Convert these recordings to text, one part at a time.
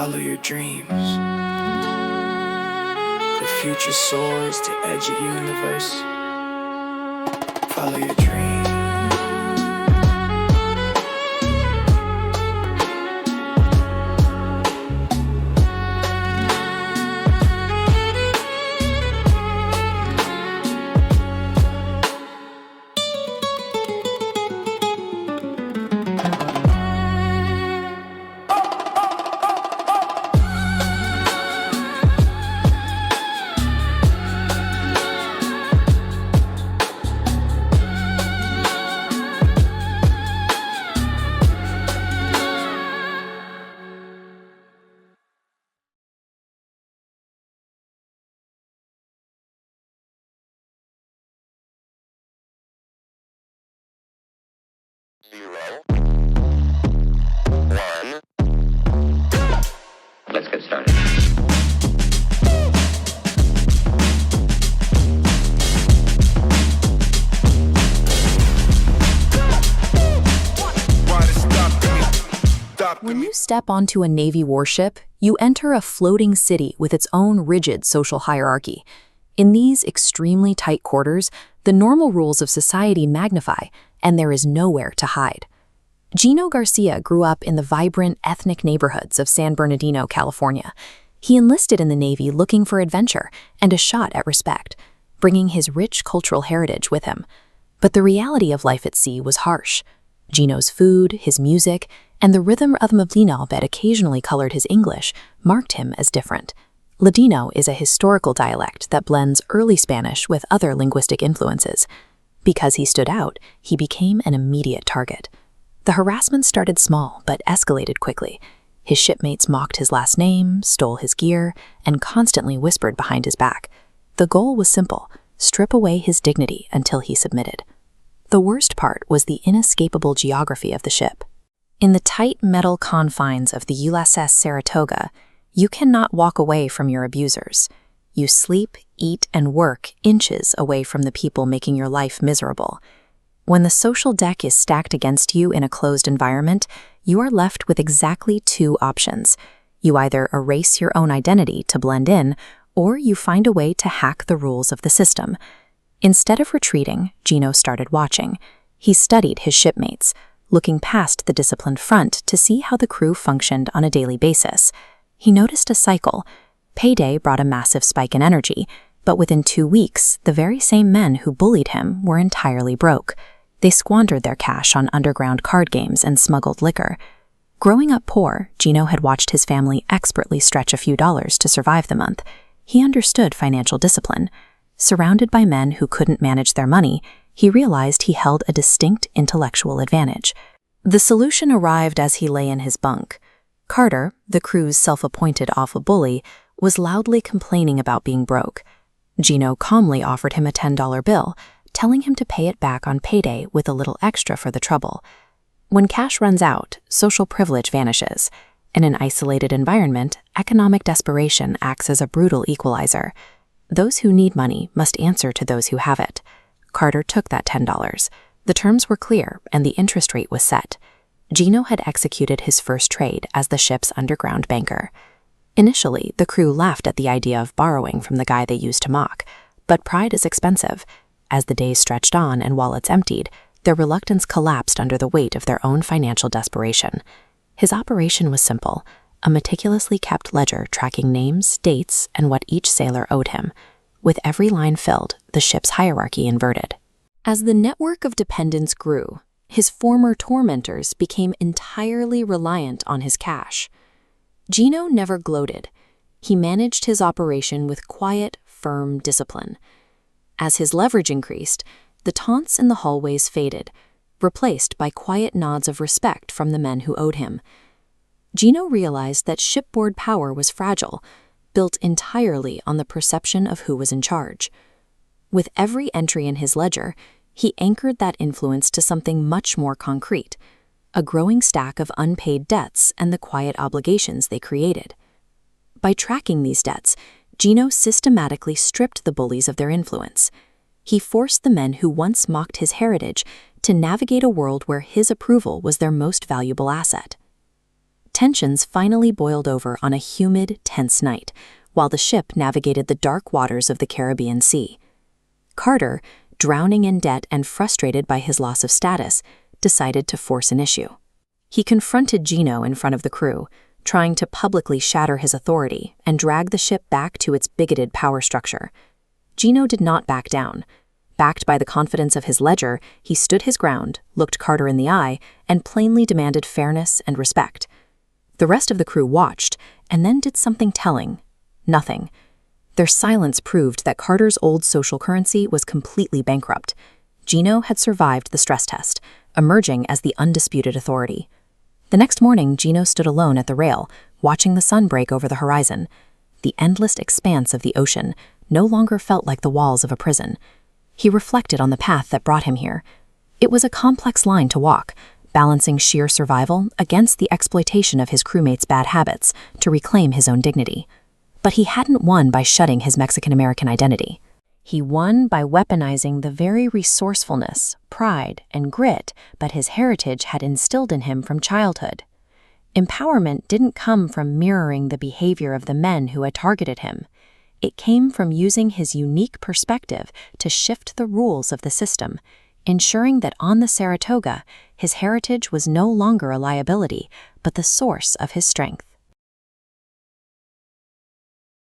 Follow your dreams. The future soars to edge of universe. Follow your dreams. Let's get started. When you step onto a Navy warship, you enter a floating city with its own rigid social hierarchy. In these extremely tight quarters, the normal rules of society magnify, and there is nowhere to hide. Gino Garcia grew up in the vibrant ethnic neighborhoods of San Bernardino, California. He enlisted in the Navy looking for adventure and a shot at respect, bringing his rich cultural heritage with him. But the reality of life at sea was harsh. Gino's food, his music, and the rhythm of Ladino that occasionally colored his English marked him as different. Ladino is a historical dialect that blends early Spanish with other linguistic influences. Because he stood out, he became an immediate target. The harassment started small but escalated quickly. His shipmates mocked his last name, stole his gear, and constantly whispered behind his back. The goal was simple: strip away his dignity until he submitted. The worst part was the inescapable geography of the ship. In the tight metal confines of the USS Saratoga, you cannot walk away from your abusers. You sleep, eat, and work inches away from the people making your life miserable. When the social deck is stacked against you in a closed environment, you are left with exactly two options. You either erase your own identity to blend in, or you find a way to hack the rules of the system. Instead of retreating, Gino started watching. He studied his shipmates, looking past the disciplined front to see how the crew functioned on a daily basis. He noticed a cycle. Payday brought a massive spike in energy, but within 2 weeks, the very same men who bullied him were entirely broke. They squandered their cash on underground card games and smuggled liquor. Growing up poor, Gino had watched his family expertly stretch a few dollars to survive the month. He understood financial discipline. Surrounded by men who couldn't manage their money, he realized he held a distinct intellectual advantage. The solution arrived as he lay in his bunk. Carter, the crew's self-appointed awful bully, was loudly complaining about being broke. Gino calmly offered him a $10 bill, telling him to pay it back on payday with a little extra for the trouble. When cash runs out, social privilege vanishes. In an isolated environment, economic desperation acts as a brutal equalizer. Those who need money must answer to those who have it. Carter took that $10. The terms were clear, and the interest rate was set. Gino had executed his first trade as the ship's underground banker. Initially, the crew laughed at the idea of borrowing from the guy they used to mock, but pride is expensive. As the days stretched on and wallets emptied, their reluctance collapsed under the weight of their own financial desperation. His operation was simple: a meticulously kept ledger tracking names, dates, and what each sailor owed him. With every line filled, the ship's hierarchy inverted. As the network of dependents grew, his former tormentors became entirely reliant on his cash. Gino never gloated. He managed his operation with quiet, firm discipline. As his leverage increased, the taunts in the hallways faded, replaced by quiet nods of respect from the men who owed him. Gino realized that shipboard power was fragile, built entirely on the perception of who was in charge. With every entry in his ledger, he anchored that influence to something much more concrete: a growing stack of unpaid debts and the quiet obligations they created. By tracking these debts, Gino systematically stripped the bullies of their influence. He forced the men who once mocked his heritage to navigate a world where his approval was their most valuable asset. Tensions finally boiled over on a humid, tense night, while the ship navigated the dark waters of the Caribbean Sea. Carter, drowning in debt and frustrated by his loss of status, decided to force an issue. He confronted Gino in front of the crew, trying to publicly shatter his authority and drag the ship back to its bigoted power structure. Gino did not back down. Backed by the confidence of his ledger, he stood his ground, looked Carter in the eye, and plainly demanded fairness and respect. The rest of the crew watched, and then did something telling. Nothing. Their silence proved that Carter's old social currency was completely bankrupt. Gino had survived the stress test, emerging as the undisputed authority. The next morning, Gino stood alone at the rail, watching the sun break over the horizon. The endless expanse of the ocean no longer felt like the walls of a prison. He reflected on the path that brought him here. It was a complex line to walk, balancing sheer survival against the exploitation of his crewmates' bad habits to reclaim his own dignity. But he hadn't won by shutting his Mexican-American identity. He won by weaponizing the very resourcefulness, pride, and grit that his heritage had instilled in him from childhood. Empowerment didn't come from mirroring the behavior of the men who had targeted him. It came from using his unique perspective to shift the rules of the system, ensuring that on the Saratoga, his heritage was no longer a liability, but the source of his strength.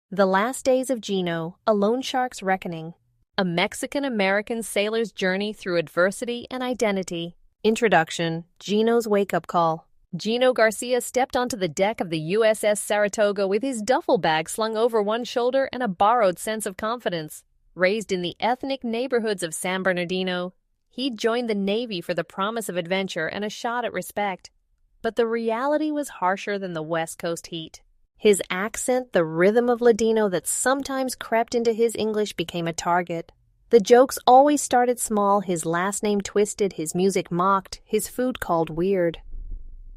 The Last Days of Gino, A Loan Shark's Reckoning. A Mexican-American sailor's journey through adversity and identity. Introduction, Gino's wake-up call. Gino Garcia stepped onto the deck of the USS Saratoga with his duffel bag slung over one shoulder and a borrowed sense of confidence. Raised in the ethnic neighborhoods of San Bernardino, he'd joined the Navy for the promise of adventure and a shot at respect. But the reality was harsher than the West Coast heat. His accent, the rhythm of Ladino that sometimes crept into his English, became a target. The jokes always started small, his last name twisted, his music mocked, his food called weird.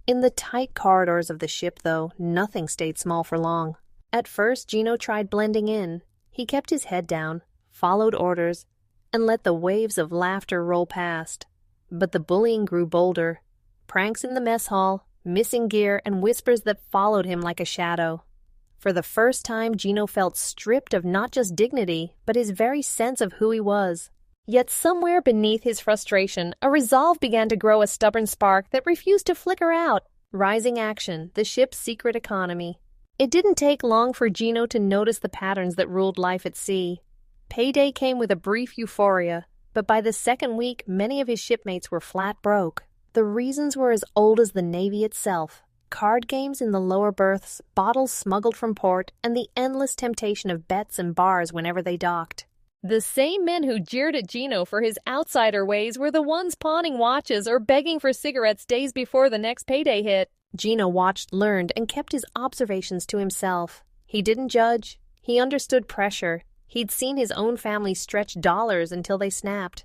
In the tight corridors of the ship, though, nothing stayed small for long. At first, Gino tried blending in. He kept his head down, followed orders, and let the waves of laughter roll past. But the bullying grew bolder. Pranks in the mess hall, missing gear, and whispers that followed him like a shadow. For the first time, Gino felt stripped of not just dignity, but his very sense of who he was. Yet somewhere beneath his frustration, a resolve began to grow, a stubborn spark that refused to flicker out. Rising action, the ship's secret economy. It didn't take long for Gino to notice the patterns that ruled life at sea. Payday came with a brief euphoria, but by the second week, many of his shipmates were flat broke. The reasons were as old as the Navy itself. Card games in the lower berths, bottles smuggled from port, and the endless temptation of bets and bars whenever they docked. The same men who jeered at Gino for his outsider ways were the ones pawning watches or begging for cigarettes days before the next payday hit. Gino watched, learned, and kept his observations to himself. He didn't judge. He understood pressure. He'd seen his own family stretch dollars until they snapped.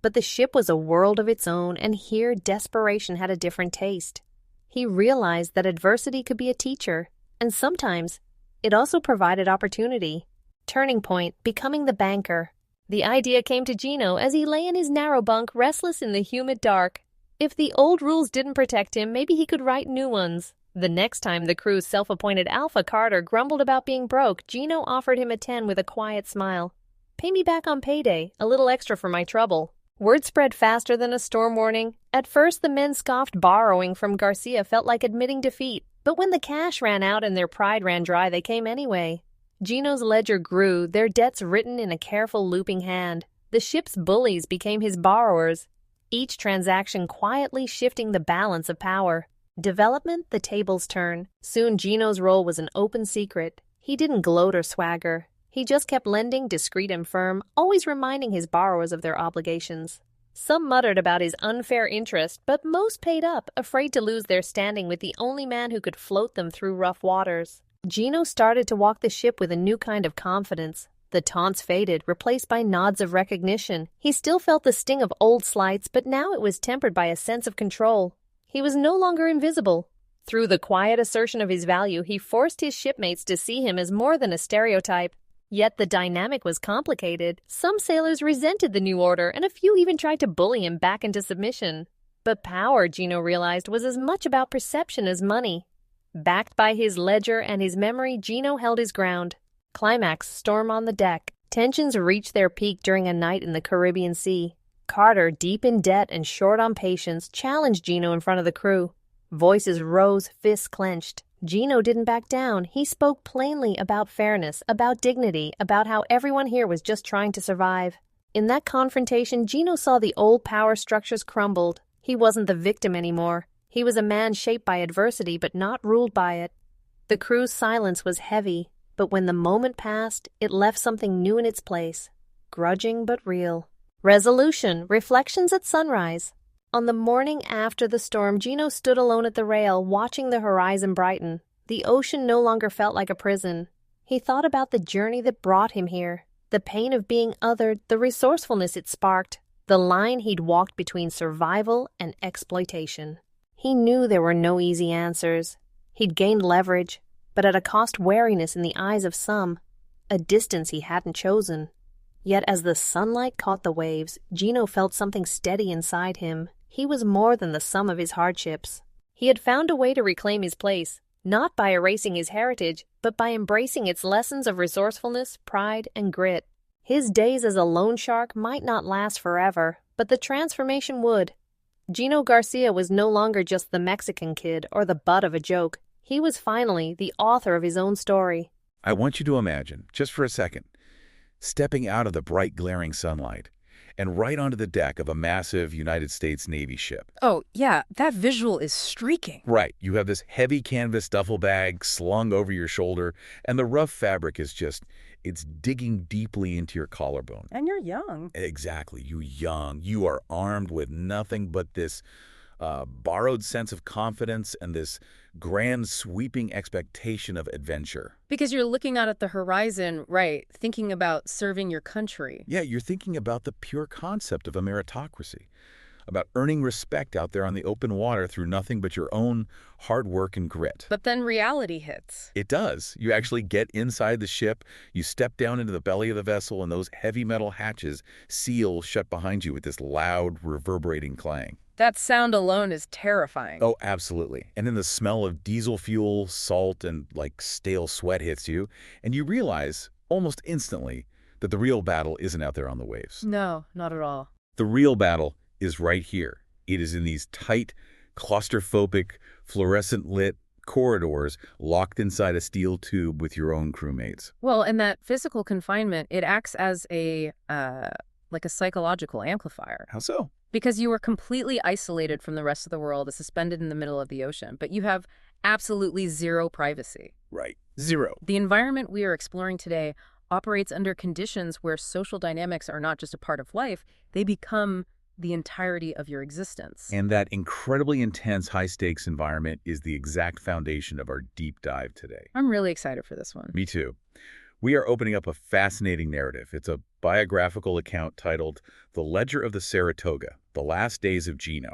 But the ship was a world of its own, and here desperation had a different taste. He realized that adversity could be a teacher, and sometimes it also provided opportunity. Turning point, becoming the banker. The idea came to Gino as he lay in his narrow bunk, restless in the humid dark. If the old rules didn't protect him, maybe he could write new ones. The next time the crew's self-appointed Alpha Carter grumbled about being broke, Gino offered him a 10 with a quiet smile. "Pay me back on payday, a little extra for my trouble." Word spread faster than a storm warning. At first, the men scoffed. Borrowing from Garcia felt like admitting defeat. But when the cash ran out and their pride ran dry, they came anyway. Gino's ledger grew, their debts written in a careful looping hand. The ship's bullies became his borrowers, each transaction quietly shifting the balance of power. Development, the tables turn. Soon Gino's role was an open secret. He didn't gloat or swagger. He just kept lending, discreet and firm, always reminding his borrowers of their obligations. Some muttered about his unfair interest, but most paid up, afraid to lose their standing with the only man who could float them through rough waters. Gino started to walk the ship with a new kind of confidence. The taunts faded, replaced by nods of recognition. He still felt the sting of old slights, but now it was tempered by a sense of control. He was no longer invisible. Through the quiet assertion of his value, he forced his shipmates to see him as more than a stereotype. Yet the dynamic was complicated. Some sailors resented the new order, and a few even tried to bully him back into submission. But power, Gino realized, was as much about perception as money. Backed by his ledger and his memory, Gino held his ground. Climax: storm on the deck. Tensions reached their peak during a night in the Caribbean Sea. Carter, deep in debt and short on patience, challenged Gino in front of the crew. Voices rose, fists clenched. Gino didn't back down. He spoke plainly about fairness, about dignity, about how everyone here was just trying to survive. In that confrontation, Gino saw the old power structures crumbled. He wasn't the victim anymore. He was a man shaped by adversity but not ruled by it. The crew's silence was heavy, but when the moment passed, it left something new in its place. Grudging but real. Resolution: reflections at sunrise. On the morning after the storm, Gino stood alone at the rail, watching the horizon brighten. The ocean no longer felt like a prison. He thought about the journey that brought him here, the pain of being othered, the resourcefulness it sparked, the line he'd walked between survival and exploitation. He knew there were no easy answers. He'd gained leverage, but at a cost wariness in the eyes of some, a distance he hadn't chosen. Yet as the sunlight caught the waves, Gino felt something steady inside him. He was more than the sum of his hardships. He had found a way to reclaim his place, not by erasing his heritage, but by embracing its lessons of resourcefulness, pride, and grit. His days as a loan shark might not last forever, but the transformation would. Gino Garcia was no longer just the Mexican kid or the butt of a joke. He was finally the author of his own story. I want you to imagine, just for a second, stepping out of the bright, glaring sunlight and right onto the deck of a massive United States Navy ship. Oh, yeah, that visual is streaking. Right. You have this heavy canvas duffel bag slung over your shoulder, and the rough fabric is it's digging deeply into your collarbone. And you're young. Exactly. You young. You are armed with nothing but this borrowed sense of confidence and this grand sweeping expectation of adventure. Because you're looking out at the horizon, right, thinking about serving your country. Yeah, you're thinking about the pure concept of a meritocracy, about earning respect out there on the open water through nothing but your own hard work and grit. But then reality hits. It does. You actually get inside the ship, you step down into the belly of the vessel, and those heavy metal hatches seal shut behind you with this loud, reverberating clang. That sound alone is terrifying. Oh, absolutely. And then the smell of diesel fuel, salt, and stale sweat hits you, and you realize almost instantly that the real battle isn't out there on the waves. No, not at all. The real battle is right here. It is in these tight, claustrophobic, fluorescent-lit corridors locked inside a steel tube with your own crewmates. Well, and that physical confinement, it acts as a psychological amplifier. How so? Because you are completely isolated from the rest of the world, suspended in the middle of the ocean, but you have absolutely zero privacy. Right. Zero. The environment we are exploring today operates under conditions where social dynamics are not just a part of life, they become the entirety of your existence. And that incredibly intense, high-stakes environment is the exact foundation of our deep dive today. I'm really excited for this one. Me too. We are opening up a fascinating narrative. It's a biographical account titled The Ledger of the Saratoga, The Last Days of Gino.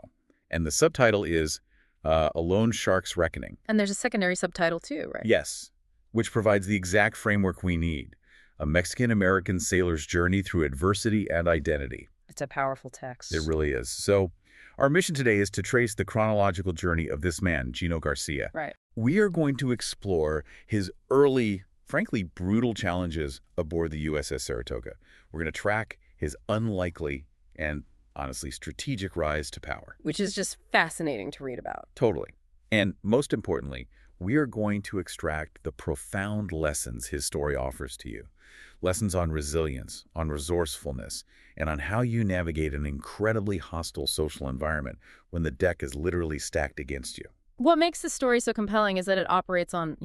And the subtitle is A Lone Shark's Reckoning. And there's a secondary subtitle too, right? Yes, which provides the exact framework we need. A Mexican-American sailor's journey through adversity and identity. It's a powerful text. It really is. So our mission today is to trace the chronological journey of this man, Gino Garcia. Right. We are going to explore his early, frankly, brutal challenges aboard the USS Saratoga. We're going to track his unlikely and, honestly, strategic rise to power. Which is just fascinating to read about. Totally. And most importantly, we are going to extract the profound lessons his story offers to you. Lessons on resilience, on resourcefulness, and on how you navigate an incredibly hostile social environment when the deck is literally stacked against you. What makes this story so compelling is that it operates on,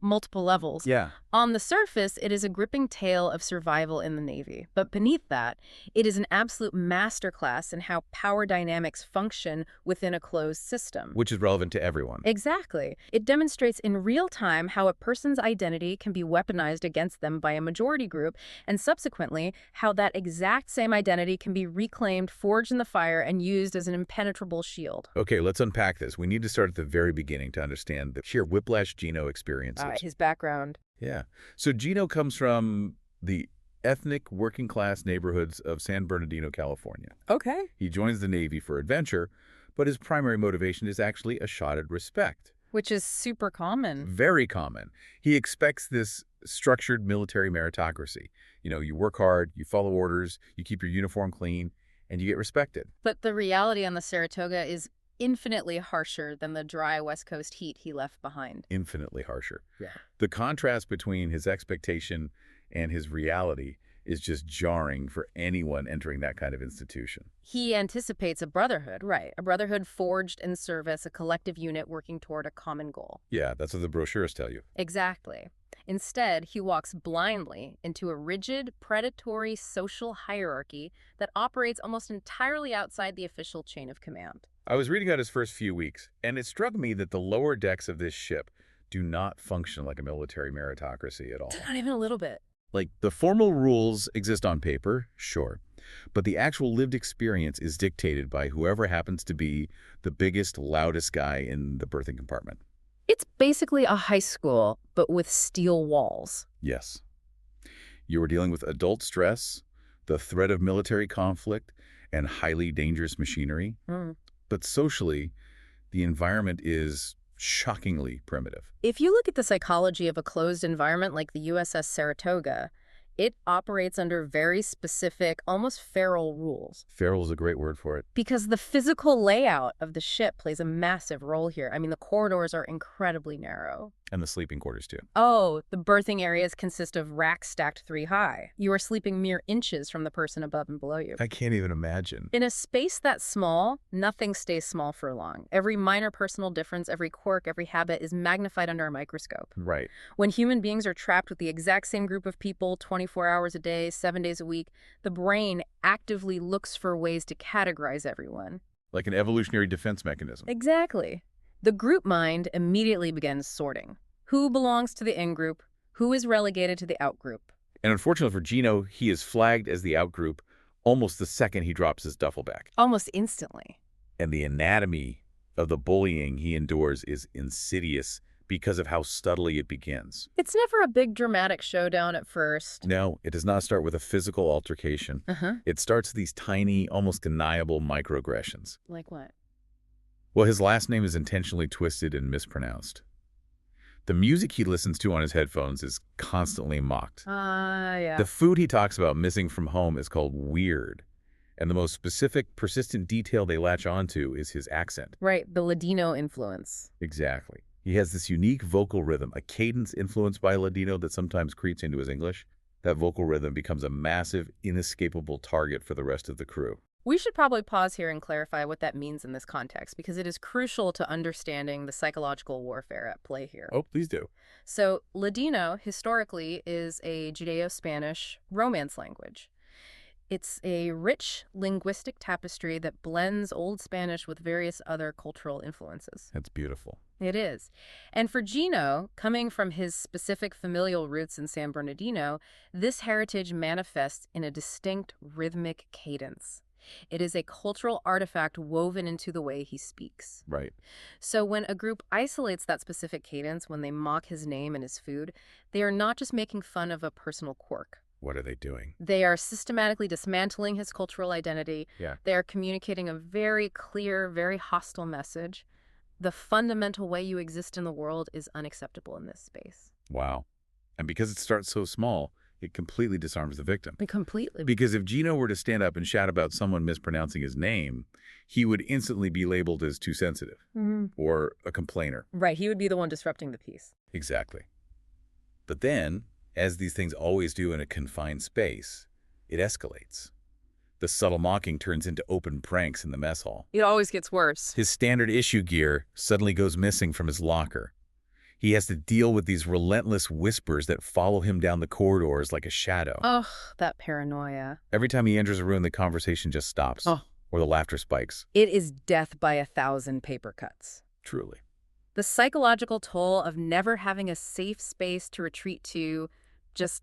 multiple levels. Yeah. On the surface, it is a gripping tale of survival in the Navy. But beneath that, it is an absolute masterclass in how power dynamics function within a closed system. Which is relevant to everyone. Exactly. It demonstrates in real time how a person's identity can be weaponized against them by a majority group, and subsequently, how that exact same identity can be reclaimed, forged in the fire, and used as an impenetrable shield. Okay, let's unpack this. We need to start at the very beginning to understand the sheer whiplash Gino experiences. His background. Yeah. So Gino comes from the ethnic working-class neighborhoods of San Bernardino, California. Okay. He joins the Navy for adventure, but his primary motivation is actually a shot at respect. Which is super common. Very common. He expects this structured military meritocracy. You work hard, you follow orders, you keep your uniform clean, and you get respected. But the reality on the Saratoga is infinitely harsher than the dry West Coast heat he left behind. Infinitely harsher. Yeah. The contrast between his expectation and his reality is just jarring for anyone entering that kind of institution. He anticipates a brotherhood, right? A brotherhood forged in service, a collective unit working toward a common goal. Yeah, that's what the brochures tell you. Exactly. Instead, he walks blindly into a rigid, predatory social hierarchy that operates almost entirely outside the official chain of command. I was reading out his first few weeks, and it struck me that the lower decks of this ship do not function like a military meritocracy at all. Not even a little bit. Like, the formal rules exist on paper, sure, but the actual lived experience is dictated by whoever happens to be the biggest, loudest guy in the berthing compartment. It's basically a high school, but with steel walls. Yes. You are dealing with adult stress, the threat of military conflict, and highly dangerous machinery. But socially, the environment is shockingly primitive. If you look at the psychology of a closed environment like the USS Saratoga, it operates under very specific, almost feral rules. Feral is a great word for it. Because the physical layout of the ship plays a massive role here. I mean, the corridors are incredibly narrow. And the sleeping quarters, too. Oh, the berthing areas consist of racks stacked 3 high. You are sleeping mere inches from the person above and below you. I can't even imagine. In a space that small, nothing stays small for long. Every minor personal difference, every quirk, every habit is magnified under a microscope. Right. When human beings are trapped with the exact same group of people 24 hours a day, 7 days a week, the brain actively looks for ways to categorize everyone. Like an evolutionary defense mechanism. Exactly. The group mind immediately begins sorting. Who belongs to the in-group? Who is relegated to the out-group? And unfortunately for Gino, he is flagged as the out-group almost the second he drops his duffel bag. Almost instantly. And the anatomy of the bullying he endures is insidious because of how subtly it begins. It's never a big dramatic showdown at first. No, it does not start with a physical altercation. It starts with these tiny, almost deniable microaggressions. Like what? Well, his last name is intentionally twisted and mispronounced. The music he listens to on his headphones is constantly mocked. Yeah. The food he talks about missing from home is called weird. And the most specific, persistent detail they latch onto is his accent. Right, the Ladino influence. Exactly. He has this unique vocal rhythm, a cadence influenced by Ladino that sometimes creeps into his English. That vocal rhythm becomes a massive, inescapable target for the rest of the crew. We should probably pause here and clarify what that means in this context, because it is crucial to understanding the psychological warfare at play here. Oh, please do. So, Ladino, historically, is a Judeo-Spanish Romance language. It's a rich linguistic tapestry that blends Old Spanish with various other cultural influences. That's beautiful. It is. And for Gino, coming from his specific familial roots in San Bernardino, this heritage manifests in a distinct rhythmic cadence. It is a cultural artifact woven into the way he speaks. Right. So when a group isolates that specific cadence, when they mock his name and his food, they are not just making fun of a personal quirk. What are they doing? They are systematically dismantling his cultural identity. Yeah. They are communicating a very clear, very hostile message. The fundamental way you exist in the world is unacceptable in this space. Wow. And because it starts so small, it completely disarms the victim. Completely. Because if Gino were to stand up and shout about someone mispronouncing his name, he would instantly be labeled as too sensitive or a complainer. Right. He would be the one disrupting the peace. Exactly. But then, as these things always do in a confined space, it escalates. The subtle mocking turns into open pranks in the mess hall. It always gets worse. His standard issue gear suddenly goes missing from his locker. He has to deal with these relentless whispers that follow him down the corridors like a shadow. Ugh, that paranoia. Every time he enters a room, the conversation just stops, or the laughter spikes. It is death by 1,000 paper cuts. Truly. The psychological toll of never having a safe space to retreat to just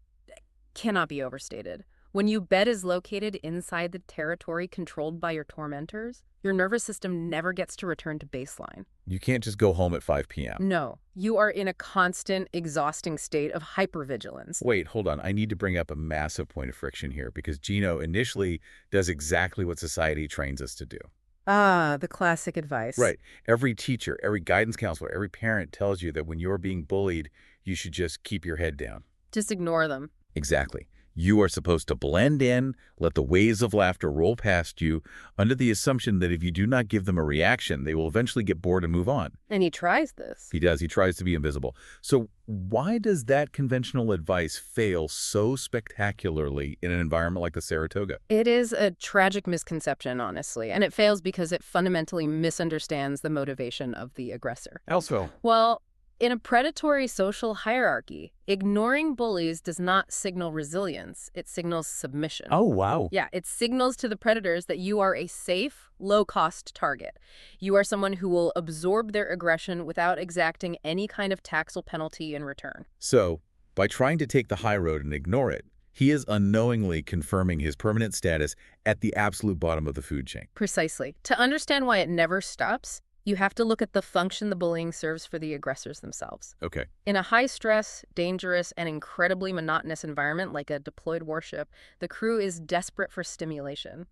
cannot be overstated. When your bed is located inside the territory controlled by your tormentors, your nervous system never gets to return to baseline. You can't just go home at 5 p.m. No, you are in a constant, exhausting state of hypervigilance. Wait, hold on. I need to bring up a massive point of friction here because Gino initially does exactly what society trains us to do. Ah, the classic advice. Right. Every teacher, every guidance counselor, every parent tells you that when you're being bullied, you should just keep your head down. Just ignore them. Exactly. You are supposed to blend in, let the waves of laughter roll past you, under the assumption that if you do not give them a reaction, they will eventually get bored and move on. And he tries this. He does. He tries to be invisible. So why does that conventional advice fail so spectacularly in an environment like the Saratoga? It is a tragic misconception, honestly, and it fails because it fundamentally misunderstands the motivation of the aggressor. Also, Well, in a predatory social hierarchy, ignoring bullies does not signal resilience. It signals submission. oh, wow. Yeah, it signals to the predators that you are a safe, low-cost target. You are someone who will absorb their aggression without exacting any kind of tax or penalty in return. So, by trying to take the high road and ignore it, he is unknowingly confirming his permanent status at the absolute bottom of the food chain. Precisely. To understand why it never stops, you have to look at the function the bullying serves for the aggressors themselves. Okay. In a high-stress, dangerous, and incredibly monotonous environment like a deployed warship, the crew is desperate for stimulation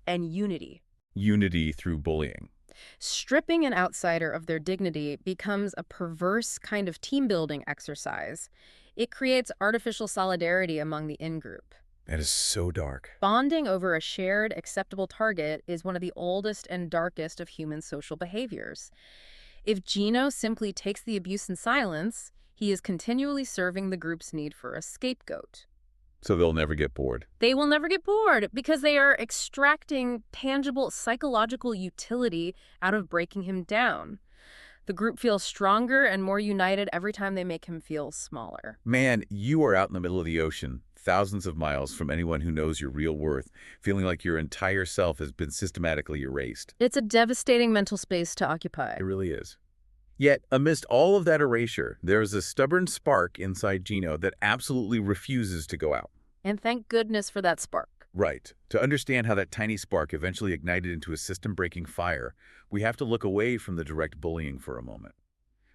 and unity. Unity through bullying. Stripping an outsider of their dignity becomes a perverse kind of team-building exercise. It creates artificial solidarity among the in-group. That is so dark. Bonding over a shared, acceptable target is one of the oldest and darkest of human social behaviors. If Gino simply takes the abuse in silence, he is continually serving the group's need for a scapegoat. So they'll never get bored. They will never get bored because they are extracting tangible psychological utility out of breaking him down. The group feels stronger and more united every time they make him feel smaller. Man, you are out in the middle of the ocean, thousands of miles from anyone who knows your real worth, feeling like your entire self has been systematically erased. It's a devastating mental space to occupy. It really is. Yet, amidst all of that erasure, there is a stubborn spark inside Gino that absolutely refuses to go out. And thank goodness for that spark. Right. To understand how that tiny spark eventually ignited into a system-breaking fire, we have to look away from the direct bullying for a moment.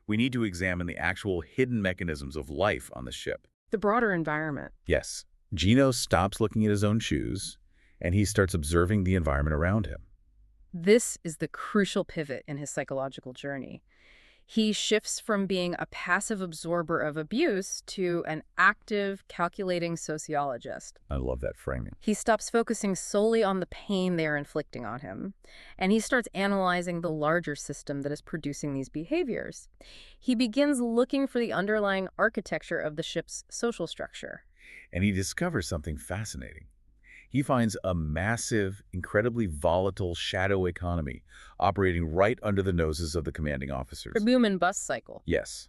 We need to examine the actual hidden mechanisms of life on the ship. The broader environment. Yes. Gino stops looking at his own shoes, and he starts observing the environment around him. This is the crucial pivot in his psychological journey. He shifts from being a passive absorber of abuse to an active, calculating sociologist. I love that framing. He stops focusing solely on the pain they are inflicting on him, and he starts analyzing the larger system that is producing these behaviors. He begins looking for the underlying architecture of the ship's social structure. And he discovers something fascinating. He finds a massive, incredibly volatile shadow economy operating right under the noses of the commanding officers. The boom and bust cycle. Yes.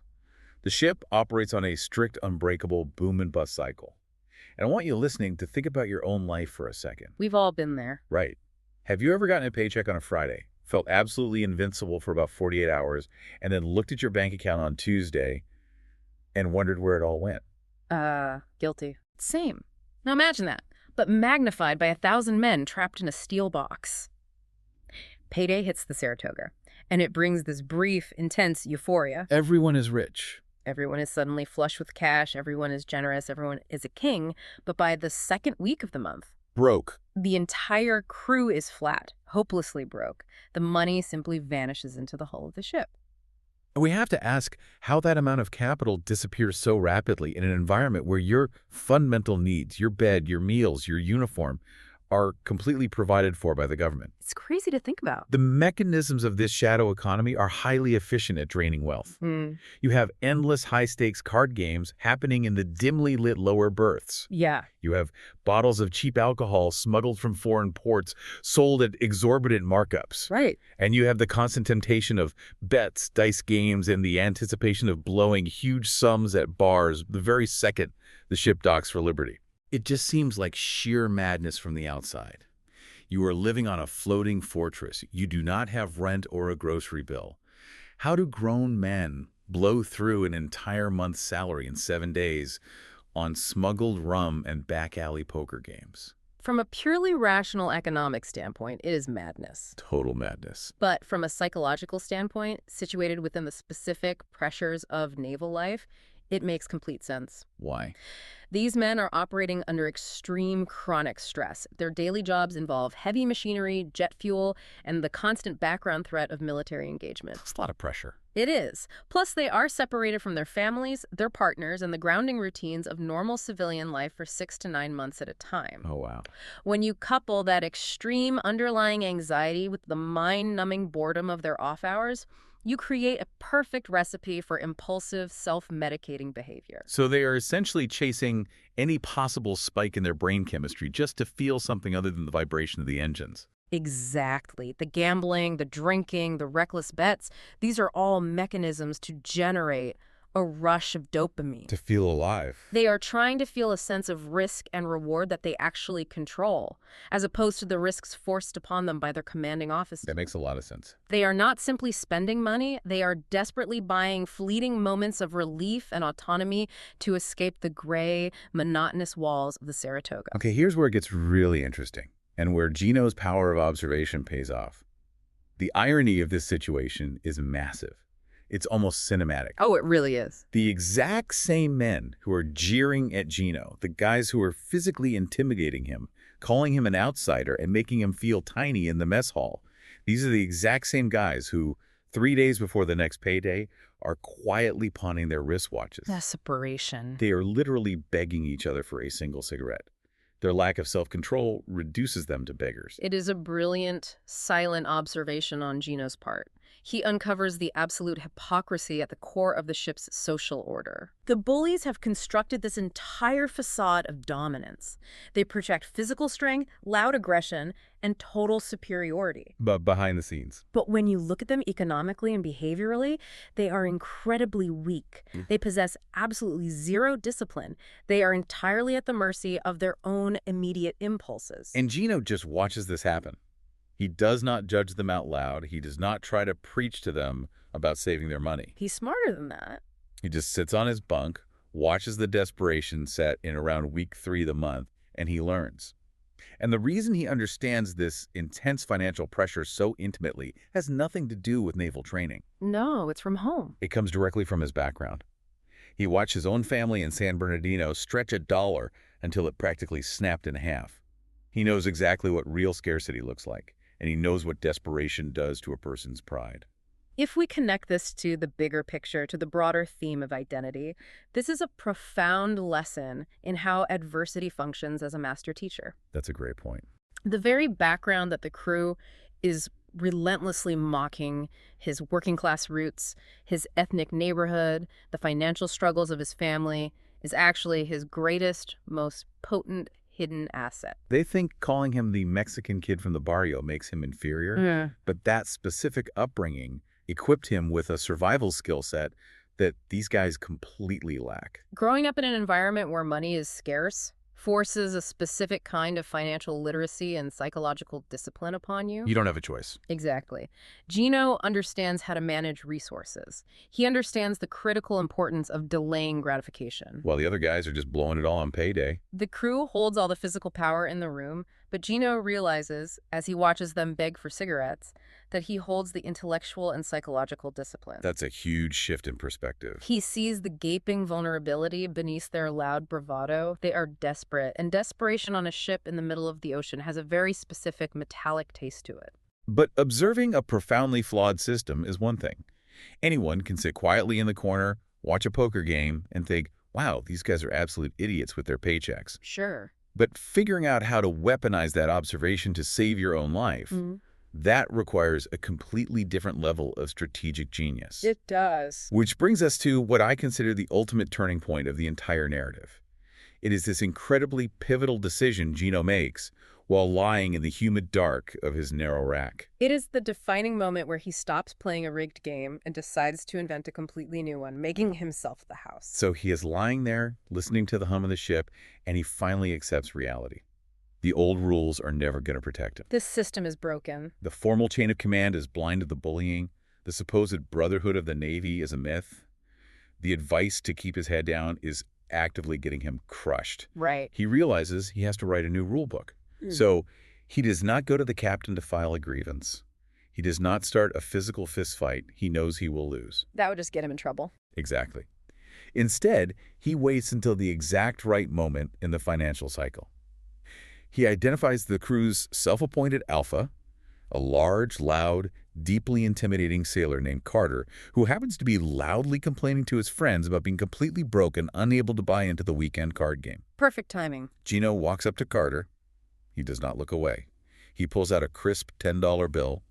The ship operates on a strict, unbreakable boom and bust cycle. And I want you listening to think about your own life for a second. We've all been there. Right. Have you ever gotten a paycheck on a Friday, felt absolutely invincible for about 48 hours, and then looked at your bank account on Tuesday and wondered where it all went? Guilty. Same. Now imagine that, but magnified by 1,000 men trapped in a steel box. Payday hits the Saratoga, and it brings this brief, intense euphoria. Everyone is rich. Everyone is suddenly flush with cash, everyone is generous, everyone is a king, but by the second week of the month, Broke. the entire crew is flat, hopelessly broke. The money simply vanishes into the hull of the ship. We have to ask how that amount of capital disappears so rapidly in an environment where your fundamental needs, your bed, your meals, your uniform, are completely provided for by the government. It's crazy to think about. The mechanisms of this shadow economy are highly efficient at draining wealth. You have endless high-stakes card games happening in the dimly lit lower berths. Yeah. You have bottles of cheap alcohol smuggled from foreign ports, sold at exorbitant markups. Right. And you have the constant temptation of bets, dice games, and the anticipation of blowing huge sums at bars the very second the ship docks for liberty. It just seems like sheer madness from the outside. You are living on a floating fortress. You do not have rent or a grocery bill. How do grown men blow through an entire month's salary in 7 days on smuggled rum and back alley poker games? From a purely rational economic standpoint, it is madness. Total madness. But from a psychological standpoint, situated within the specific pressures of naval life, It makes complete sense. Why? These men are operating under extreme chronic stress. Their daily jobs involve heavy machinery, jet fuel, and the constant background threat of military engagement. It's a lot of pressure. It is. Plus, they are separated from their families, their partners, and the grounding routines of normal civilian life for 6 to 9 months at a time. Oh, wow. When you couple that extreme underlying anxiety with the mind-numbing boredom of their off hours, you create a perfect recipe for impulsive, self-medicating behavior. So they are essentially chasing any possible spike in their brain chemistry just to feel something other than the vibration of the engines. Exactly. The gambling, the drinking, the reckless bets, these are all mechanisms to generate a rush of dopamine. To feel alive. They are trying to feel a sense of risk and reward that they actually control, as opposed to the risks forced upon them by their commanding officers. That makes a lot of sense. They are not simply spending money, they are desperately buying fleeting moments of relief and autonomy to escape the gray, monotonous walls of the Saratoga. Okay, here's where it gets really interesting, and where Gino's power of observation pays off. The irony of this situation is massive. It's almost cinematic. Oh, it really is. The exact same men who are jeering at Gino, the guys who are physically intimidating him, calling him an outsider and making him feel tiny in the mess hall, these are the exact same guys who, 3 days before the next payday, are quietly pawning their wristwatches. Desperation. They are literally begging each other for a single cigarette. Their lack of self-control reduces them to beggars. It is a brilliant, silent observation on Gino's part. He uncovers the absolute hypocrisy at the core of the ship's social order. The bullies have constructed this entire facade of dominance. They project physical strength, loud aggression, and total superiority. But behind the scenes. But when you look at them economically and behaviorally, they are incredibly weak. They possess absolutely zero discipline. They are entirely at the mercy of their own immediate impulses. And Gino just watches this happen. He does not judge them out loud. He does not try to preach to them about saving their money. He's smarter than that. He just sits on his bunk, watches the desperation set in around week 3 of the month, and he learns. And the reason he understands this intense financial pressure so intimately has nothing to do with naval training. No, it's from home. It comes directly from his background. He watched his own family in San Bernardino stretch $1 until it practically snapped in half. He knows exactly what real scarcity looks like, and he knows what desperation does to a person's pride. If we connect this to the bigger picture, to the broader theme of identity, this is a profound lesson in how adversity functions as a master teacher. That's a great point. The very background that the crew is relentlessly mocking, his working class roots, his ethnic neighborhood, the financial struggles of his family, is actually his greatest, most potent hidden asset. They think calling him the Mexican kid from the barrio makes him inferior, but that specific upbringing equipped him with a survival skill set that these guys completely lack. Growing up in an environment where money is scarce forces a specific kind of financial literacy and psychological discipline upon you. You don't have a choice. Exactly. Gino understands how to manage resources. He understands the critical importance of delaying gratification. While the other guys are just blowing it all on payday. The crew holds all the physical power in the room, but Gino realizes, as he watches them beg for cigarettes, that he holds the intellectual and psychological discipline. That's a huge shift in perspective. He sees the gaping vulnerability beneath their loud bravado. They are desperate, and desperation on a ship in the middle of the ocean has a very specific metallic taste to it. But observing a profoundly flawed system is one thing. Anyone can sit quietly in the corner, watch a poker game, and think, wow, these guys are absolute idiots with their paychecks. Sure. But figuring out how to weaponize that observation to save your own life, that requires a completely different level of strategic genius. It does. Which brings us to what I consider the ultimate turning point of the entire narrative. It is this incredibly pivotal decision Gino makes while lying in the humid dark of his narrow rack. It is the defining moment where he stops playing a rigged game and decides to invent a completely new one, making himself the house. So he is lying there, listening to the hum of the ship, and he finally accepts reality. The old rules are never going to protect him. This system is broken. The formal chain of command is blind to the bullying. The supposed brotherhood of the Navy is a myth. The advice to keep his head down is actively getting him crushed. Right. He realizes he has to write a new rule book. So he does not go to the captain to file a grievance. He does not start a physical fistfight he knows he will lose. That would just get him in trouble. Exactly. Instead, he waits until the exact right moment in the financial cycle. He identifies the crew's self-appointed alpha, a large, loud, deeply intimidating sailor named Carter, who happens to be loudly complaining to his friends about being completely broke and unable to buy into the weekend card game. Perfect timing. Gino walks up to Carter. He does not look away. He pulls out a crisp $10 bill,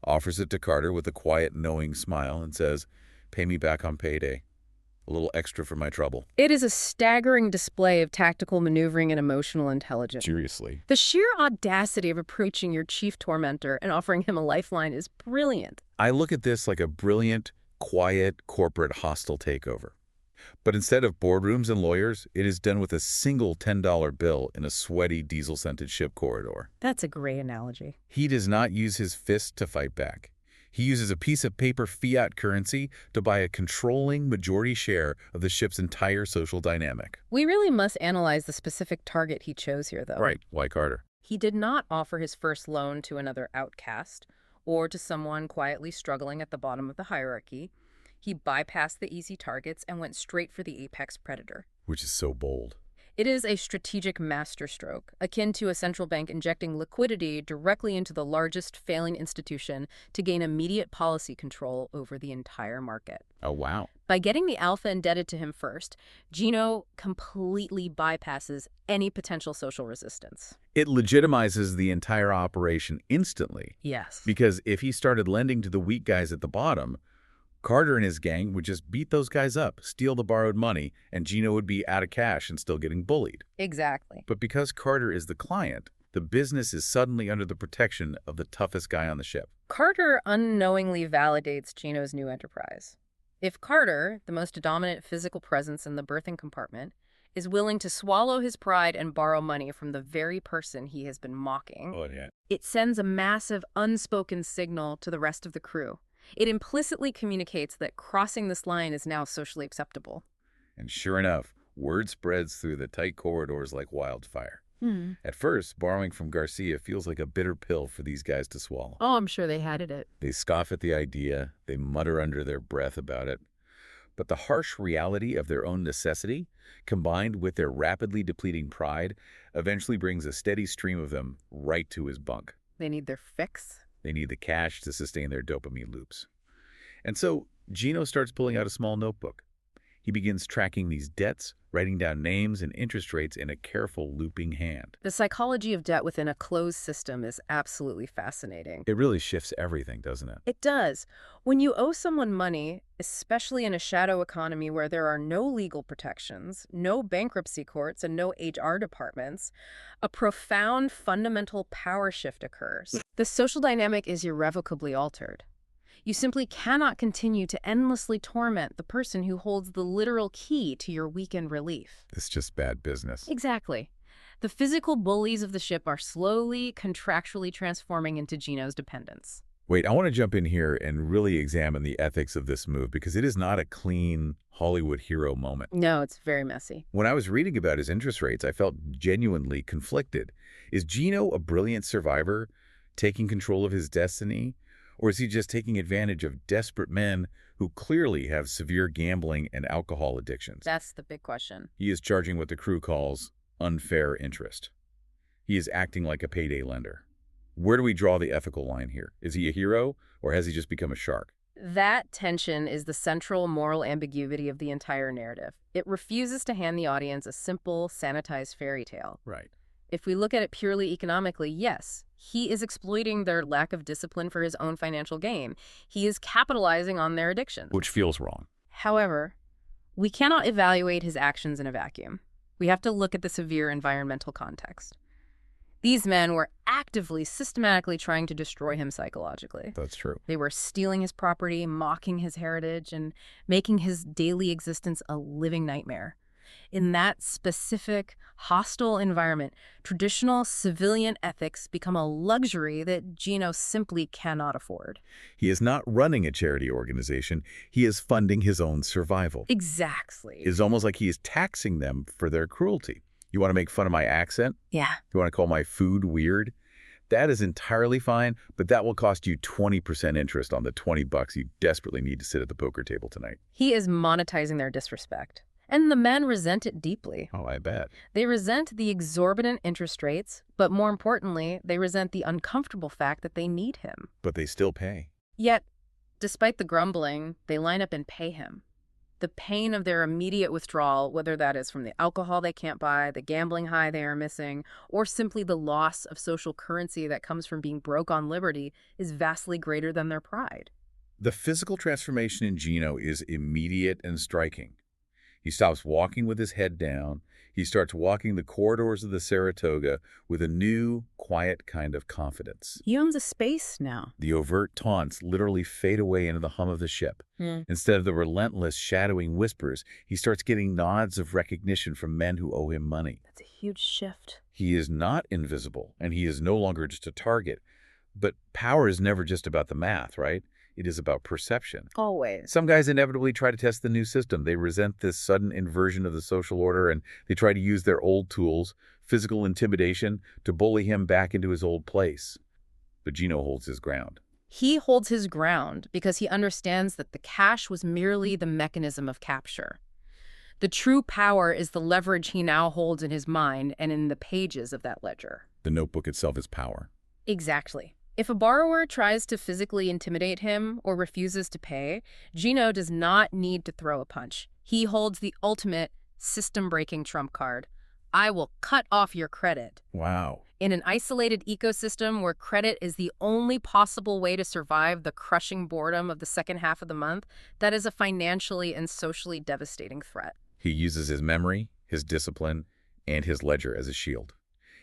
offers it to Carter with a quiet, knowing smile, and says, "Pay me back on payday. A little extra for my trouble." It is a staggering display of tactical maneuvering and emotional intelligence. Seriously. The sheer audacity of approaching your chief tormentor and offering him a lifeline is brilliant. I look at this like a brilliant, quiet, corporate hostile takeover. But instead of boardrooms and lawyers, it is done with a single $10 bill in a sweaty, diesel-scented ship corridor. That's a great analogy. He does not use his fist to fight back. He uses a piece of paper fiat currency to buy a controlling majority share of the ship's entire social dynamic. We really must analyze the specific target he chose here, though. Right. Why Carter? He did not offer his first loan to another outcast or to someone quietly struggling at the bottom of the hierarchy. He bypassed the easy targets and went straight for the apex predator. Which is so bold. It is a strategic masterstroke, akin to a central bank injecting liquidity directly into the largest failing institution to gain immediate policy control over the entire market. Oh, wow. By getting the alpha indebted to him first, Gino completely bypasses any potential social resistance. It legitimizes the entire operation instantly. Yes. Because if he started lending to the weak guys at the bottom, Carter and his gang would just beat those guys up, steal the borrowed money, and Gino would be out of cash and still getting bullied. Exactly. But because Carter is the client, the business is suddenly under the protection of the toughest guy on the ship. Carter unknowingly validates Gino's new enterprise. If Carter, the most dominant physical presence in the berthing compartment, is willing to swallow his pride and borrow money from the very person he has been mocking, it sends a massive unspoken signal to the rest of the crew. It implicitly communicates that crossing this line is now socially acceptable. And sure enough, word spreads through the tight corridors like wildfire. At first, borrowing from Garcia feels like a bitter pill for these guys to swallow. Oh, I'm sure they hated it. They scoff at the idea, they mutter under their breath about it. But the harsh reality of their own necessity, combined with their rapidly depleting pride, eventually brings a steady stream of them right to his bunk. They need their fix. They need the cash to sustain their dopamine loops. And so, Gino starts pulling out a small notebook. He begins tracking these debts, writing down names and interest rates in a careful looping hand. The psychology of debt within a closed system is absolutely fascinating. It really shifts everything, doesn't it? It does. When you owe someone money, especially in a shadow economy where there are no legal protections, no bankruptcy courts, and no HR departments, a profound fundamental power shift occurs. The social dynamic is irrevocably altered. You simply cannot continue to endlessly torment the person who holds the literal key to your weekend relief. It's just bad business. Exactly. The physical bullies of the ship are slowly, contractually transforming into Gino's dependents. Wait, I want to jump in here and really examine the ethics of this move because it is not a clean Hollywood hero moment. No, it's very messy. When I was reading about his interest rates, I felt genuinely conflicted. Is Gino a brilliant survivor, taking control of his destiny? Or is he just taking advantage of desperate men who clearly have severe gambling and alcohol addictions? That's the big question. He is charging what the crew calls unfair interest. He is acting like a payday lender. Where do we draw the ethical line here? Is he a hero, or has he just become a shark? That tension is the central moral ambiguity of the entire narrative. It refuses to hand the audience a simple, sanitized fairy tale. Right. If we look at it purely economically, yes, he is exploiting their lack of discipline for his own financial gain. He is capitalizing on their addictions. Which feels wrong. However, we cannot evaluate his actions in a vacuum. We have to look at the severe environmental context. These men were actively, systematically trying to destroy him psychologically. That's true. They were stealing his property, mocking his heritage, and making his daily existence a living nightmare. In that specific, hostile environment, traditional civilian ethics become a luxury that Gino simply cannot afford. He is not running a charity organization. He is funding his own survival. Exactly. It's almost like he is taxing them for their cruelty. You want to make fun of my accent? Yeah. You want to call my food weird? That is entirely fine, but that will cost you 20% interest on the $20 you desperately need to sit at the poker table tonight. He is monetizing their disrespect. And the men resent it deeply. Oh, I bet. They resent the exorbitant interest rates, but more importantly, they resent the uncomfortable fact that they need him. But they still pay. Yet, despite the grumbling, they line up and pay him. The pain of their immediate withdrawal, whether that is from the alcohol they can't buy, the gambling high they are missing, or simply the loss of social currency that comes from being broke on liberty, is vastly greater than their pride. The physical transformation in Gino is immediate and striking. He stops walking with his head down. He starts walking the corridors of the Saratoga with a new, quiet kind of confidence. He owns a space now. The overt taunts literally fade away into the hum of the ship. Instead of the relentless, shadowing whispers, he starts getting nods of recognition from men who owe him money. That's a huge shift. He is not invisible, and he is no longer just a target. But power is never just about the math, right? It is about perception. Always. Some guys inevitably try to test the new system. They resent this sudden inversion of the social order, and they try to use their old tools, physical intimidation, to bully him back into his old place. But Gino holds his ground. He holds his ground because he understands that the cash was merely the mechanism of capture. The true power is the leverage he now holds in his mind and in the pages of that ledger. The notebook itself is power. Exactly. If a borrower tries to physically intimidate him or refuses to pay, Gino does not need to throw a punch. He holds the ultimate system-breaking trump card. I will cut off your credit. Wow. In an isolated ecosystem where credit is the only possible way to survive the crushing boredom of the second half of the month, that is a financially and socially devastating threat. He uses his memory, his discipline, and his ledger as a shield.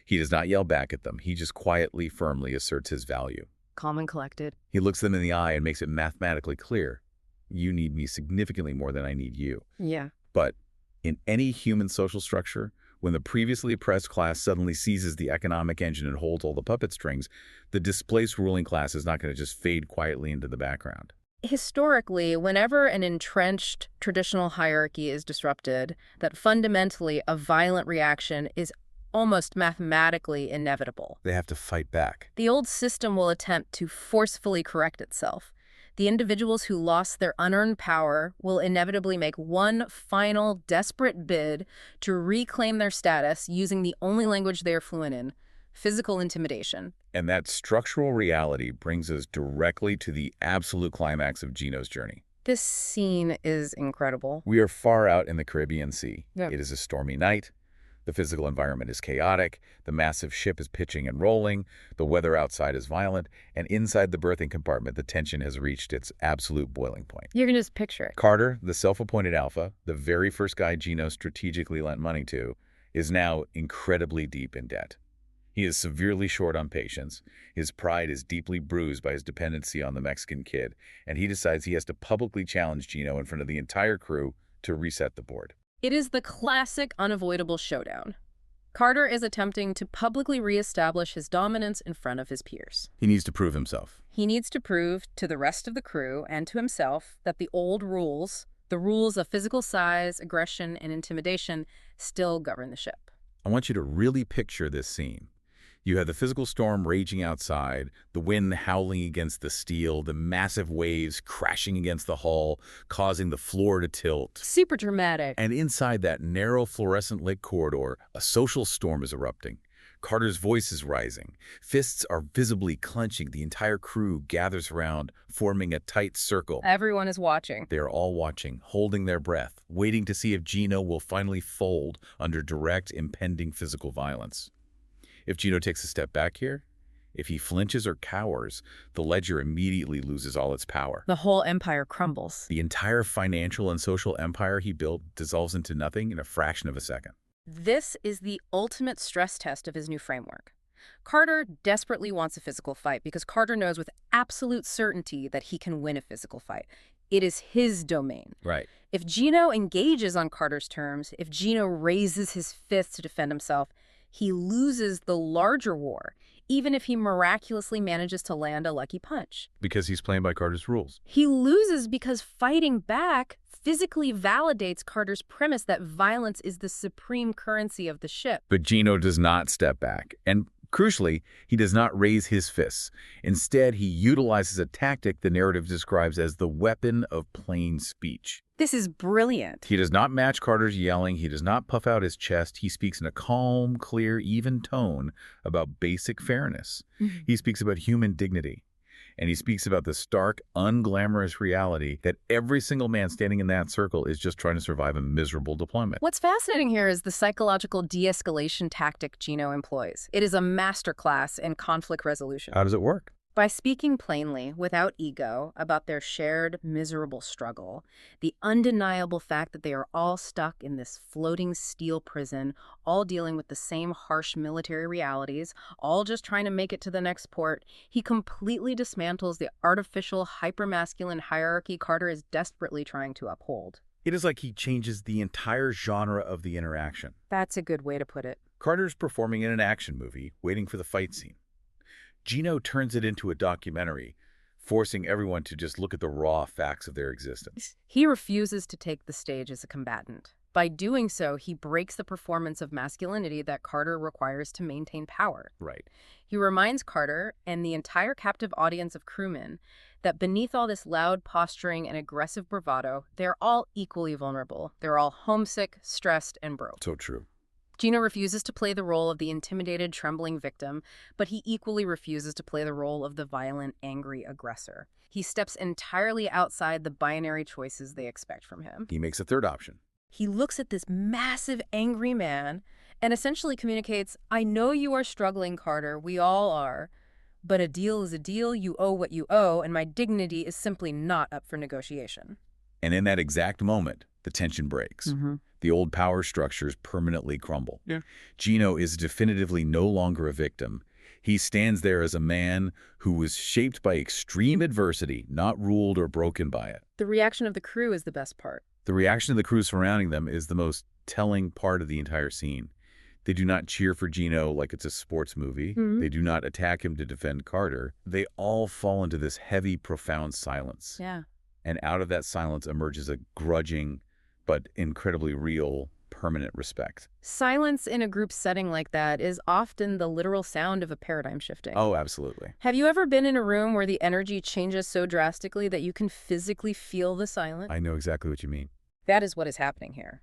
He does not yell back at them. He just quietly, firmly asserts his value. Calm and collected. He looks them in the eye and makes it mathematically clear. You need me significantly more than I need you. Yeah. But in any human social structure, when the previously oppressed class suddenly seizes the economic engine and holds all the puppet strings, the displaced ruling class is not going to just fade quietly into the background. Historically, whenever an entrenched traditional hierarchy is disrupted, that fundamentally a violent reaction is almost mathematically inevitable. They have to fight back. The old system will attempt to forcefully correct itself. The individuals who lost their unearned power will inevitably make one final, desperate bid to reclaim their status using the only language they are fluent in, physical intimidation. And that structural reality brings us directly to the absolute climax of Gino's journey. This scene is incredible. We are far out in the Caribbean Sea. Yeah. It is a stormy night. The physical environment is chaotic, the massive ship is pitching and rolling, the weather outside is violent, and inside the berthing compartment, the tension has reached its absolute boiling point. You can just picture it. Carter, the self-appointed alpha, the very first guy Gino strategically lent money to, is now incredibly deep in debt. He is severely short on patience, his pride is deeply bruised by his dependency on the Mexican kid, and he decides he has to publicly challenge Gino in front of the entire crew to reset the board. It is the classic unavoidable showdown. Carter is attempting to publicly reestablish his dominance in front of his peers. He needs to prove himself. He needs to prove to the rest of the crew and to himself that the old rules, the rules of physical size, aggression, and intimidation, still govern the ship. I want you to really picture this scene. You have the physical storm raging outside, the wind howling against the steel, the massive waves crashing against the hull, causing the floor to tilt. Super dramatic. And inside that narrow fluorescent-lit corridor, a social storm is erupting. Carter's voice is rising. Fists are visibly clenching. The entire crew gathers around, forming a tight circle. Everyone is watching. They are all watching, holding their breath, waiting to see if Gino will finally fold under direct, impending physical violence. If Gino takes a step back here, if he flinches or cowers, the ledger immediately loses all its power. The whole empire crumbles. The entire financial and social empire he built dissolves into nothing in a fraction of a second. This is the ultimate stress test of his new framework. Carter desperately wants a physical fight because Carter knows with absolute certainty that he can win a physical fight. It is his domain. Right. If Gino engages on Carter's terms, if Gino raises his fists to defend himself, he loses the larger war, even if he miraculously manages to land a lucky punch. Because he's playing by Carter's rules. He loses because fighting back physically validates Carter's premise that violence is the supreme currency of the ship. But Gino does not step back. And Crucially, he does not raise his fists. Instead, he utilizes a tactic the narrative describes as the weapon of plain speech. This is brilliant. He does not match Carter's yelling. He does not puff out his chest. He speaks in a calm, clear, even tone about basic fairness. He speaks about human dignity. And he speaks about the stark, unglamorous reality that every single man standing in that circle is just trying to survive a miserable deployment. What's fascinating here is the psychological de-escalation tactic Gino employs. It is a masterclass in conflict resolution. How does it work? By speaking plainly, without ego, about their shared miserable struggle, the undeniable fact that they are all stuck in this floating steel prison, all dealing with the same harsh military realities, all just trying to make it to the next port, he completely dismantles the artificial hypermasculine hierarchy Carter is desperately trying to uphold. It is like he changes the entire genre of the interaction. That's a good way to put it. Carter's performing in an action movie, waiting for the fight scene. Gino turns it into a documentary, forcing everyone to just look at the raw facts of their existence. He refuses to take the stage as a combatant. By doing so, he breaks the performance of masculinity that Carter requires to maintain power. Right. He reminds Carter and the entire captive audience of crewmen that beneath all this loud posturing and aggressive bravado, they're all equally vulnerable. They're all homesick, stressed, and broke. So true. Gino refuses to play the role of the intimidated, trembling victim, but he equally refuses to play the role of the violent, angry aggressor. He steps entirely outside the binary choices they expect from him. He makes a third option. He looks at this massive, angry man and essentially communicates, I know you are struggling, Carter, we all are, but a deal is a deal, you owe what you owe, and my dignity is simply not up for negotiation. And in that exact moment, the tension breaks. The old power structures permanently crumble. Gino is definitively no longer a victim. He stands there as a man who was shaped by extreme adversity, not ruled or broken by it. The reaction of the crew is the best part. The reaction of the crew surrounding them is the most telling part of the entire scene. They do not cheer for Gino like it's a sports movie. They do not attack him to defend Carter. They all fall into this heavy, profound silence. And out of that silence emerges a grudging, but incredibly real, permanent respect. Silence in a group setting like that is often the literal sound of a paradigm shifting. Oh, absolutely. Have you ever been in a room where the energy changes so drastically that you can physically feel the silence? I know exactly what you mean. That is what is happening here.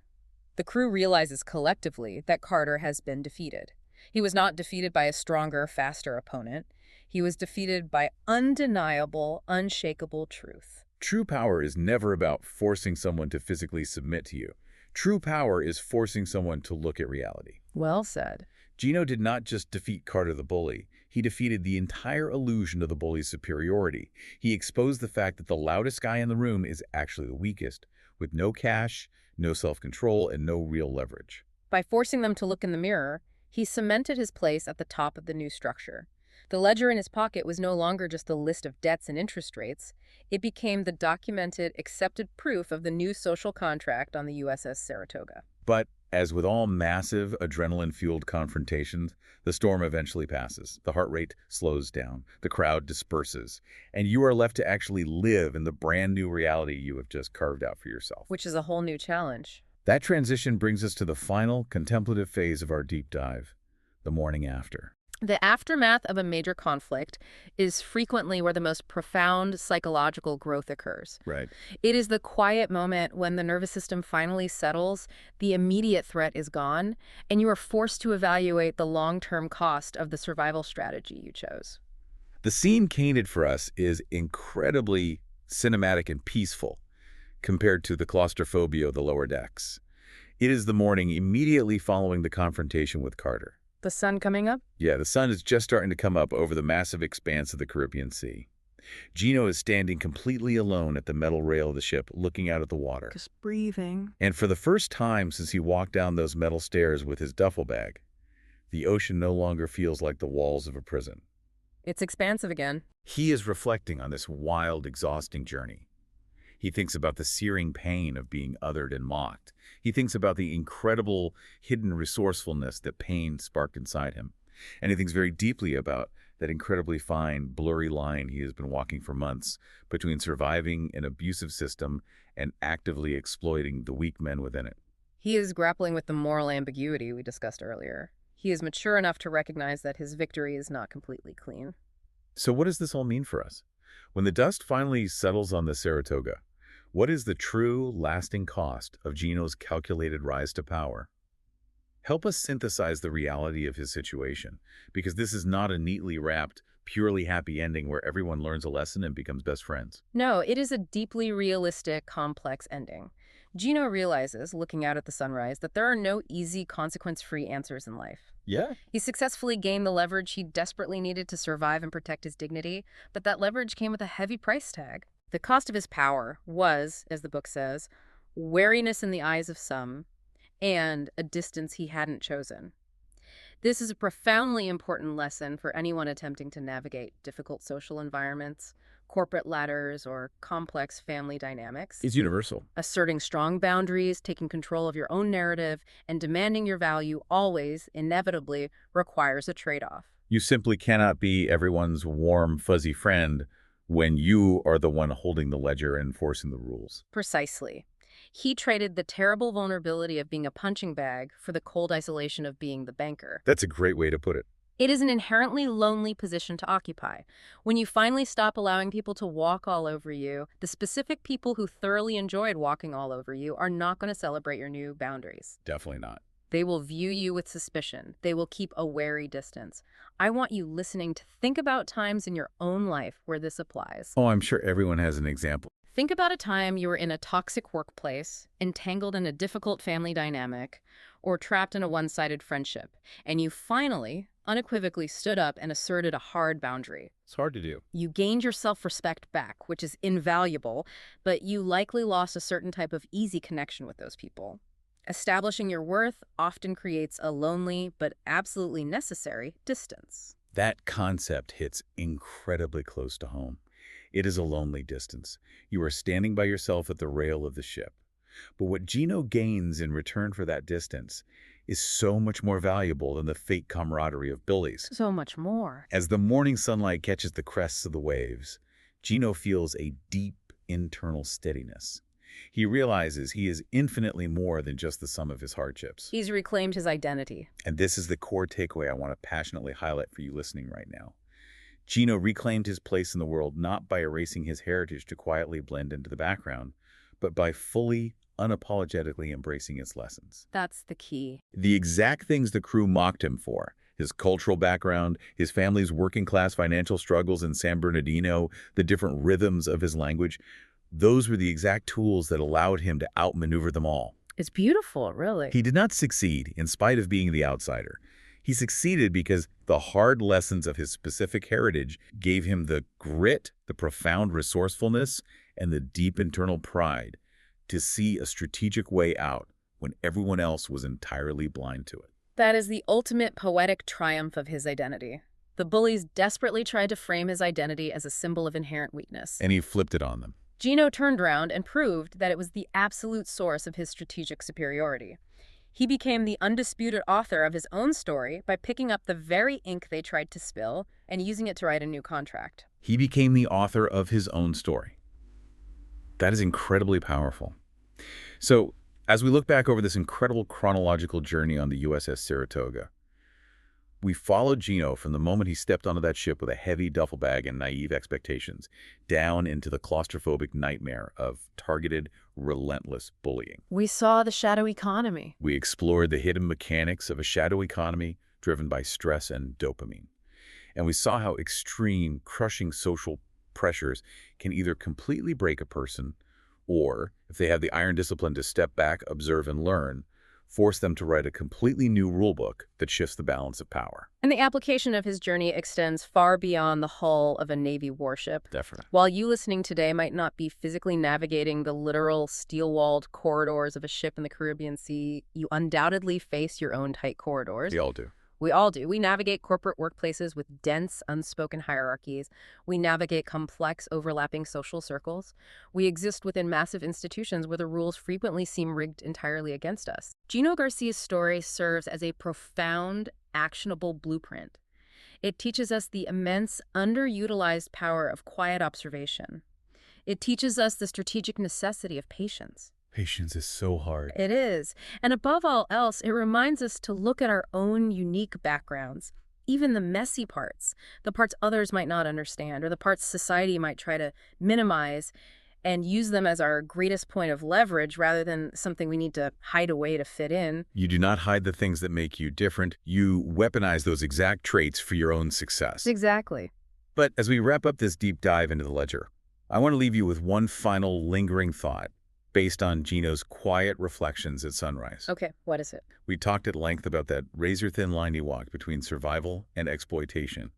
The crew realizes collectively that Carter has been defeated. He was not defeated by a stronger, faster opponent. He was defeated by undeniable, unshakable truth. True power is never about forcing someone to physically submit to you. True power is forcing someone to look at reality. Well said. Gino did not just defeat Carter the bully. He defeated the entire illusion of the bully's superiority. He exposed the fact that the loudest guy in the room is actually the weakest, with no cash, no self-control, and no real leverage. By forcing them to look in the mirror, he cemented his place at the top of the new structure. The ledger in his pocket was no longer just a list of debts and interest rates. It became the documented, accepted proof of the new social contract on the USS Saratoga. But as with all massive, adrenaline-fueled confrontations, the storm eventually passes. The heart rate slows down, the crowd disperses, and you are left to actually live in the brand new reality you have just carved out for yourself. Which is a whole new challenge. That transition brings us to the final contemplative phase of our deep dive, the morning after. The aftermath of a major conflict is frequently where the most profound psychological growth occurs. Right. It is the quiet moment when the nervous system finally settles, the immediate threat is gone, and you are forced to evaluate the long-term cost of the survival strategy you chose. The scene painted for us is incredibly cinematic and peaceful compared to the claustrophobia of the lower decks. It is the morning immediately following the confrontation with Carter. The sun coming up? Yeah, the sun is just starting to come up over the massive expanse of the Caribbean Sea. Gino is standing completely alone at the metal rail of the ship, looking out at the water. Just breathing. And for the first time since he walked down those metal stairs with his duffel bag, the ocean no longer feels like the walls of a prison. It's expansive again. He is reflecting on this wild, exhausting journey. He thinks about the searing pain of being othered and mocked. He thinks about the incredible hidden resourcefulness that pain sparked inside him. And he thinks very deeply about that incredibly fine, blurry line he has been walking for months between surviving an abusive system and actively exploiting the weak men within it. He is grappling with the moral ambiguity we discussed earlier. He is mature enough to recognize that his victory is not completely clean. So what does this all mean for us? When the dust finally settles on the Saratoga, what is the true, lasting cost of Gino's calculated rise to power? Help us synthesize the reality of his situation, because this is not a neatly wrapped, purely happy ending where everyone learns a lesson and becomes best friends. No, it is a deeply realistic, complex ending. Gino realizes, looking out at the sunrise, that there are no easy, consequence-free answers in life. Yeah. He successfully gained the leverage he desperately needed to survive and protect his dignity, but that leverage came with a heavy price tag. The cost of his power was, as the book says, wariness in the eyes of some, and a distance he hadn't chosen. This is a profoundly important lesson for anyone attempting to navigate difficult social environments, corporate ladders, or complex family dynamics. It's universal. Asserting strong boundaries, taking control of your own narrative, and demanding your value always, inevitably, requires a trade-off. You simply cannot be everyone's warm, fuzzy friend when you are the one holding the ledger and enforcing the rules. Precisely. He traded the terrible vulnerability of being a punching bag for the cold isolation of being the banker. That's a great way to put it. It is an inherently lonely position to occupy. When you finally stop allowing people to walk all over you, the specific people who thoroughly enjoyed walking all over you are not going to celebrate your new boundaries. Definitely not. They will view you with suspicion. They will keep a wary distance. I want you listening to think about times in your own life where this applies. Oh, I'm sure everyone has an example. Think about a time you were in a toxic workplace, entangled in a difficult family dynamic, or trapped in a one-sided friendship, and you finally, unequivocally stood up and asserted a hard boundary. It's hard to do. You gained your self-respect back, which is invaluable, but you likely lost a certain type of easy connection with those people. Establishing your worth often creates a lonely but absolutely necessary distance. That concept hits incredibly close to home. It is a lonely distance. You are standing by yourself at the rail of the ship. But what Gino gains in return for that distance is so much more valuable than the fake camaraderie of bullies. So much more. As the morning sunlight catches the crests of the waves, Gino feels a deep internal steadiness. He realizes he is infinitely more than just the sum of his hardships. He's reclaimed his identity. And this is the core takeaway I want to passionately highlight for you listening right now. Gino reclaimed his place in the world not by erasing his heritage to quietly blend into the background, but by fully, unapologetically embracing its lessons. That's the key. The exact things the crew mocked him for, his cultural background, his family's working-class financial struggles in San Bernardino, the different rhythms of his language, those were the exact tools that allowed him to outmaneuver them all. It's beautiful, really. He did not succeed in spite of being the outsider. He succeeded because the hard lessons of his specific heritage gave him the grit, the profound resourcefulness, and the deep internal pride to see a strategic way out when everyone else was entirely blind to it. That is the ultimate poetic triumph of his identity. The bullies desperately tried to frame his identity as a symbol of inherent weakness. And he flipped it on them. Gino turned around and proved that it was the absolute source of his strategic superiority. He became the undisputed author of his own story by picking up the very ink they tried to spill and using it to write a new contract. He became the author of his own story. That is incredibly powerful. So, as we look back over this incredible chronological journey on the USS Saratoga, we followed Gino from the moment he stepped onto that ship with a heavy duffel bag and naive expectations, down into the claustrophobic nightmare of targeted, relentless bullying. We saw the shadow economy. We explored the hidden mechanics of a shadow economy driven by stress and dopamine. And we saw how extreme, crushing social pressures can either completely break a person or, if they have the iron discipline to step back, observe, and learn, force them to write a completely new rulebook that shifts the balance of power. And the application of his journey extends far beyond the hull of a Navy warship. Definitely. While you listening today might not be physically navigating the literal steel-walled corridors of a ship in the Caribbean Sea, you undoubtedly face your own tight corridors. We all do. We all do. We navigate corporate workplaces with dense, unspoken hierarchies. We navigate complex, overlapping social circles. We exist within massive institutions where the rules frequently seem rigged entirely against us. Gino Garcia's story serves as a profound, actionable blueprint. It teaches us the immense, underutilized power of quiet observation. It teaches us the strategic necessity of patience. Patience is so hard. It is. And above all else, it reminds us to look at our own unique backgrounds, even the messy parts, the parts others might not understand, or the parts society might try to minimize, and use them as our greatest point of leverage rather than something we need to hide away to fit in. You do not hide the things that make you different. You weaponize those exact traits for your own success. Exactly. But as we wrap up this deep dive into the ledger, I want to leave you with one final lingering thought based on Gino's quiet reflections at sunrise. Okay, what is it? We talked at length about that razor-thin line you walk between survival and exploitation.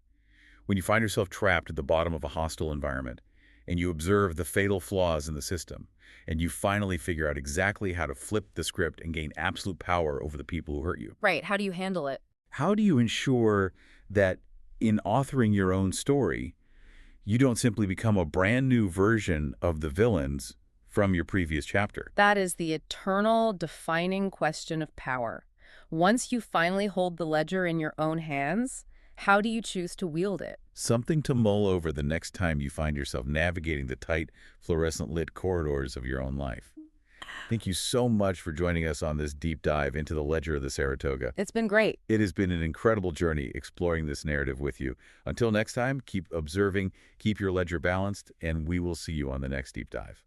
When you find yourself trapped at the bottom of a hostile environment, and you observe the fatal flaws in the system, and you finally figure out exactly how to flip the script and gain absolute power over the people who hurt you. Right, how do you handle it? How do you ensure that in authoring your own story, you don't simply become a brand new version of the villains from your previous chapter? That is the eternal defining question of power. Once you finally hold the ledger in your own hands, how do you choose to wield it? Something to mull over the next time you find yourself navigating the tight, fluorescent-lit corridors of your own life. Thank you so much for joining us on this deep dive into the ledger of the Saratoga. It's been great. It has been an incredible journey exploring this narrative with you. Until next time, keep observing, keep your ledger balanced, and we will see you on the next deep dive.